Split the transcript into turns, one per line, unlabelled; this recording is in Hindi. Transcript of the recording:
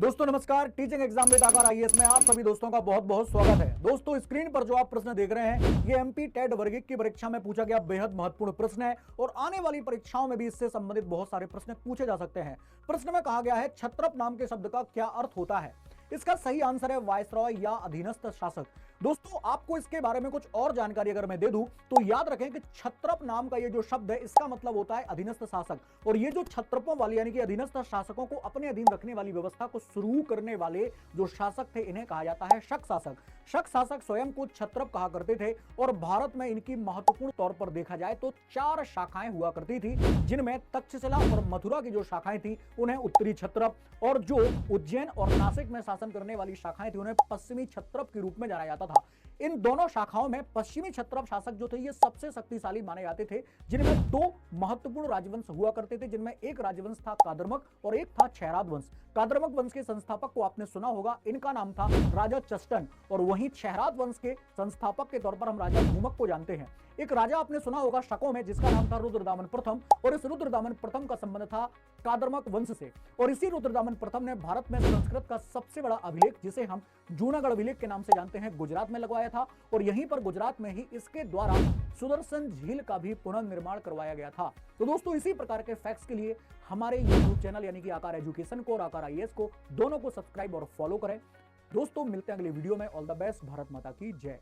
दोस्तों नमस्कार। टीचिंग एग्जाम विद आकार आईएएस में आप सभी दोस्तों का बहुत बहुत स्वागत है। दोस्तों स्क्रीन पर जो आप प्रश्न देख रहे हैं ये एमपी टेट वर्ग की परीक्षा में पूछा गया बेहद महत्वपूर्ण प्रश्न है और आने वाली परीक्षाओं में भी इससे संबंधित बहुत सारे प्रश्न पूछे जा सकते हैं। प्रश्न में कहा गया है क्षत्रप नाम के शब्द का क्या अर्थ होता है। इसका सही आंसर है वायसरॉय या अधीनस्थ शासक। दोस्तों आपको इसके बारे में कुछ और जानकारी अगर मैं दे दूं तो याद रखें कि क्षत्रप नाम का ये जो शब्द है इसका मतलब होता है अधीनस्थ शासक। और ये जो क्षत्रपों वाली यानी कि अधीनस्थ शासकों को अपने अधीन रखने वाली व्यवस्था को शुरू करने वाले जो शासक थे इन्हें कहा जाता है शक शासक। शक शासक स्वयं को क्षत्रप कहा करते थे और भारत में इनकी महत्वपूर्ण तौर पर देखा जाए तो 4 शाखाएं हुआ करती थी, जिनमें तक्षशिला और मथुरा की जो शाखाएं थी उन्हें उत्तरी क्षत्रप और जो उज्जैन और नासिक में शासन करने वाली शाखाएं थी उन्हें पश्चिमी क्षत्रप के रूप में जाना जाता था। इन दोनों शाखाओं में पश्चिमी क्षत्रप शासक जो थे ये सबसे शक्तिशाली माने जाते थे, जिनमें 2 महत्वपूर्ण राजवंश हुआ करते थे, जिनमें एक राजवंश था कादरमक और एक था क्षैरात वंश। कादरमक वंश के संस्थापक को आपने सुना होगा, इनका नाम था राजा चस्टन और वहीं क्षैरात वंश के संस्थापक के तौर पर हम राजा भूमक को जानते हैं। एक राजा आपने सुना होगा शकों में जिसका नाम था रुद्रदामन प्रथम और इस रुद्रदामन प्रथम का संबंध था कादरमक वंश से। और इसी रुद्रदामन प्रथम ने भारत में संस्कृत का सबसे बड़ा अभिलेख जिसे हम जूनागढ़ अभिलेख के नाम से जानते हैं गुजरात में लगवाया था और यहीं पर गुजरात में ही इसके द्वारा सुदर्शन झील का भी पुनर्निर्माण करवाया गया था। तो दोस्तों इसी प्रकार के फैक्ट्स के लिए हमारे यूट्यूब चैनल यानी कि आकार एजुकेशन को और आकार आईएएस को दोनों को सब्सक्राइब और फॉलो करें। दोस्तों मिलते हैं अगले वीडियो में। All the best. भारत माता की जय।